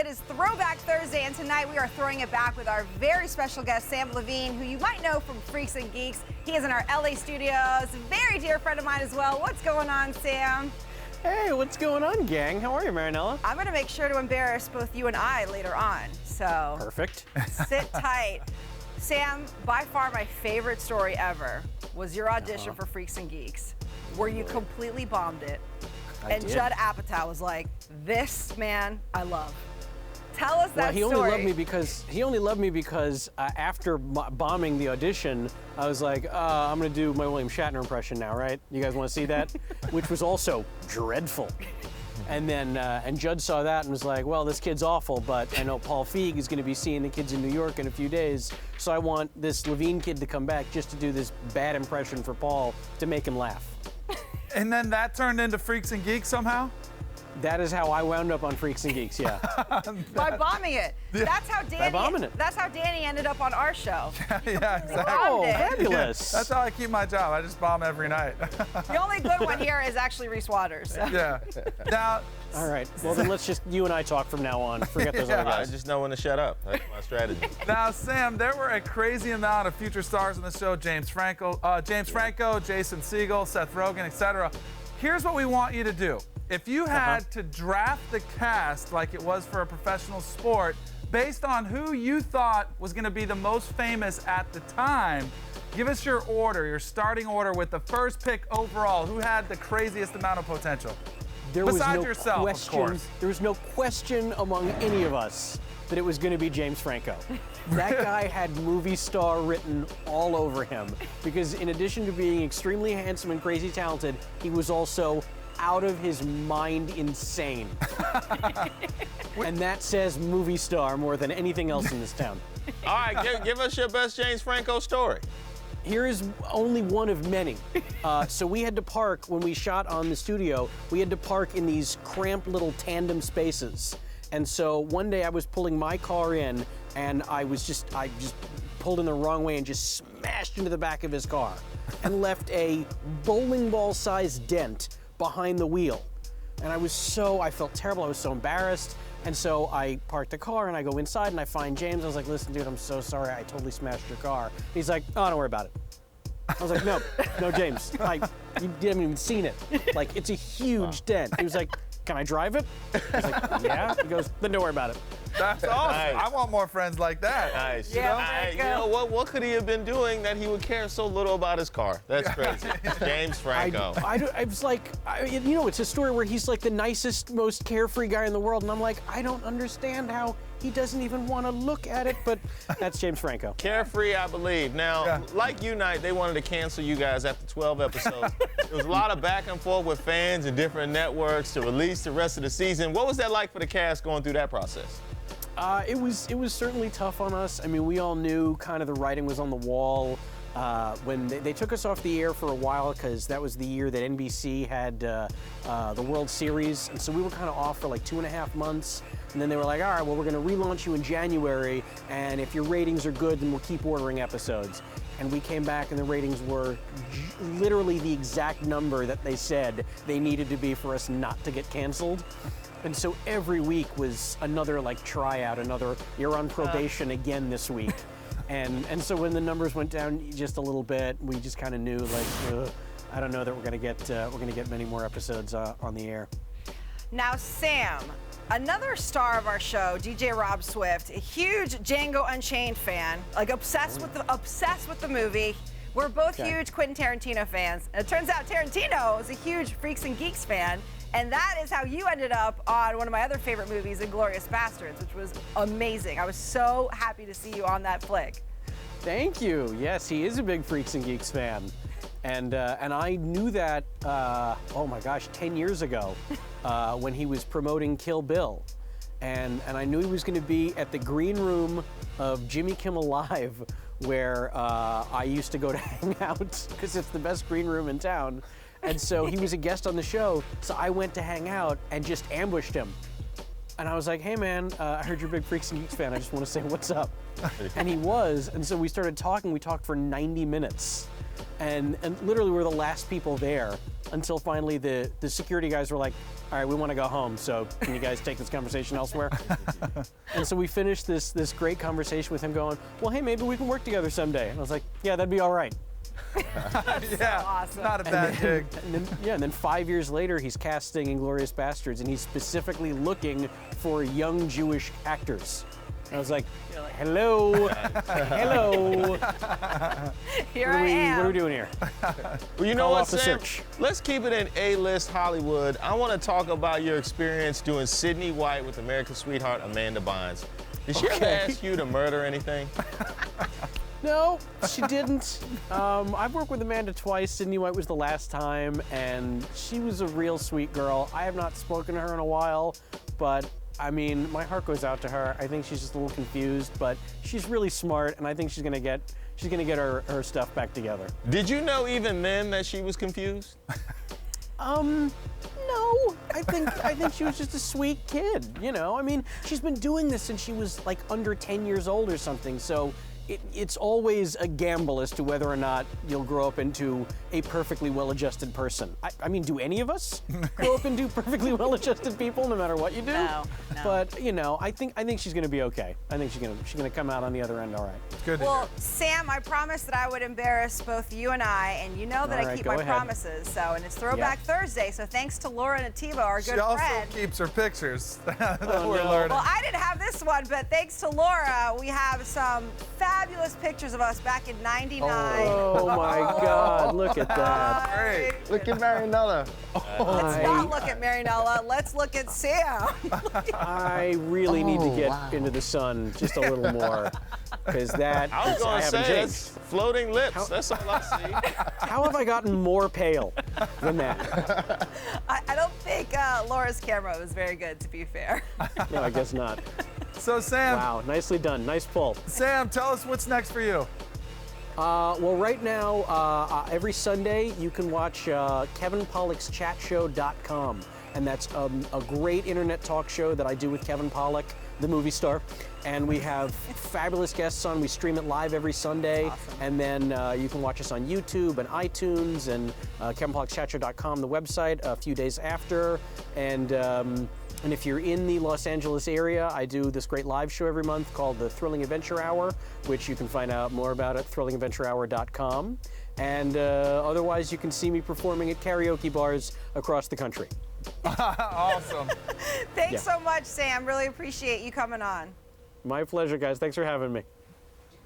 It is Throwback Thursday, and tonight we are throwing it back with our very special guest, Samm Levine, who you might know from Freaks and Geeks. He is in our LA studios, a very dear friend of mine as well. What's going on, Sam? Hey, what's going on, gang? How are you, Marinella? I'm going to make sure to embarrass both you and I later on, so Perfect. sit tight. Sam, by far my favorite story ever was your audition for Freaks and Geeks, where you completely bombed it. And Judd Apatow was like, "This man, I love." Tell us that story. Well, he only loved me because after bombing the audition, I was like, I'm gonna do my William Shatner impression now, right? You guys want to see that? Which was also dreadful. And then and Judd saw that and was like, well, this kid's awful, but I know Paul Feig is going to be seeing the kids in New York in a few days, so I want this Levine kid to come back just to do this bad impression for Paul to make him laugh. And then that turned into Freaks and Geeks somehow? That is how I wound up on Freaks and Geeks, yeah. By bombing it. Yeah. That's how Danny. By bombing it. That's how Danny ended up on our show. Yeah, exactly. Oh, Yeah. fabulous. That's how I keep my job. I just bomb every night. The only good one here is actually Reese Waters. So. Yeah. Now. All right. Well, then let's just you and I talk from now on. Forget those other I guys. just know when to shut up. That's my strategy. Now, Sam, there were a crazy amount of future stars on the show: James Franco, Jason Segel, Seth Rogen, etc. Here's what we want you to do. If you had to draft the cast like it was for a professional sport, based on who you thought was going to be the most famous at the time, give us your order, your starting order with the first pick overall. Who had the craziest amount of potential? Besides yourself, of course. There was no question among any of us that it was going to be James Franco. That guy had movie star written all over him because in addition to being extremely handsome and crazy talented, he was also out of his mind insane. And that says movie star more than anything else in this town. All right, give us your best James Franco story. Here is only one of many. So we had to park, when we shot on the studio, we had to park in these cramped little tandem spaces. And so one day I was pulling my car in and I just pulled in the wrong way and just smashed into the back of his car and left a bowling ball sized dent behind the wheel. And I felt terrible, I was so embarrassed. And so I parked the car and I go inside and I find James. I was like, listen, dude, I'm so sorry, I totally smashed your car. He's like, oh, don't worry about it. I was like, no, James, you haven't even seen it. Like, it's a huge dent. He was like, can I drive it? I was like, yeah. He goes, then don't worry about it. That's awesome. Nice. I want more friends like that. Nice. Yeah, You know what could he have been doing that he would care so little about his car? That's crazy. James Franco. I was like, it's a story where he's like the nicest, most carefree guy in the world, and I'm like, I don't understand how he doesn't even want to look at it, but that's James Franco. Carefree, I believe. Now, like Unite, they wanted to cancel you guys after 12 episodes. There was a lot of back and forth with fans and different networks to release the rest of the season. What was that like for the cast going through that process? It was certainly tough on us. I mean, we all knew kind of the writing was on the wall. When they took us off the air for a while because that was the year that NBC had the World Series, and so we were kind of off for like 2.5 months. And then they were like, all right, well, we're going to relaunch you in January, and if your ratings are good, then we'll keep ordering episodes. And we came back, and the ratings were literally the exact number that they said they needed to be for us not to get canceled. And so every week was another like tryout, you're on probation again this week. And so when the numbers went down just a little bit, we just kind of knew like, I don't know that we're gonna get many more episodes on the air. Now, Sam, another star of our show, DJ Rob Swift, a huge Django Unchained fan, like obsessed with the movie. We're both huge Quentin Tarantino fans. And it turns out Tarantino is a huge Freaks and Geeks fan. And that is how you ended up on one of my other favorite movies, Inglourious Bastards, which was amazing. I was so happy to see you on that flick. Thank you. Yes, he is a big Freaks and Geeks fan. And I knew that, oh my gosh, 10 years ago when he was promoting Kill Bill. And I knew he was going to be at the green room of Jimmy Kimmel Live, where I used to go to hang out because it's the best green room in town. And so he was a guest on the show, so I went to hang out and just ambushed him. And I was like, hey man, I heard you're a big Freaks and Geeks fan. I just want to say what's up. And he was, and so we started talking. We talked for 90 minutes. And literally we're the last people there until finally the security guys were like, all right, we want to go home, so can you guys take this conversation elsewhere? And so we finished this great conversation with him going, well, hey, maybe we can work together someday. And I was like, yeah, that'd be all right. Yeah, awesome. not a bad gig. And then 5 years later, he's casting Inglourious Bastards, and he's specifically looking for young Jewish actors. And I was like, hello, hello. Here I am. What are we doing here? Well, you know Call what, off the Sam? search. Let's keep it in A-list Hollywood. I want to talk about your experience doing Sydney White with American sweetheart Amanda Bynes. Did she ever ask you to murder anything? No, she didn't. I've worked with Amanda twice. Sydney White was the last time, and she was a real sweet girl. I have not spoken to her in a while, but I mean, my heart goes out to her. I think she's just a little confused, but she's really smart, and I think she's gonna get her stuff back together. Did you know even then that she was confused? No, I think she was just a sweet kid, you know? I mean, she's been doing this since she was like under 10 years old or something, so it's always a gamble as to whether or not you'll grow up into a perfectly well-adjusted person. I mean, do any of us grow up into perfectly well-adjusted people no matter what you do? No. But, you know, I think she's gonna be okay. I think she's gonna come out on the other end all right. Good to Well, hear. Sam, I promised that I would embarrass both you and I, and you know that All I right, keep go my ahead. promises. So, and it's Throwback Thursday, so thanks to Laura Nativa, our good She also friend. keeps her pictures that Oh, we're no. learning. Well, I didn't have this one, but thanks to Laura, we have some fabulous pictures of us back in '99. Oh my God, look at that. Great. Look at Marinella. Let's not look at Marinella. Let's look at Sam. I really need to get into the sun just a little more, because that I was is, I going to haven't say, changed. that's floating lips. That's all I see. How have I gotten more pale than that? I don't think Laura's camera was very good, to be fair. No, I guess not. So, Sam, Wow, nicely done. Nice pull. Sam, tell us what's next for you. Well, right now, every Sunday, you can watch KevinPollock'sChatShow.com. And that's a great internet talk show that I do with Kevin Pollak, the movie star. And we have fabulous guests on. We stream it live every Sunday. Awesome. And then you can watch us on YouTube and iTunes and KevinPollock'sChatShow.com, the website, a few days after. And if you're in the Los Angeles area, I do this great live show every month called the Thrilling Adventure Hour, which you can find out more about at thrillingadventurehour.com. And otherwise, you can see me performing at karaoke bars across the country. Awesome. Thanks so much, Sam. Really appreciate you coming on. My pleasure, guys. Thanks for having me.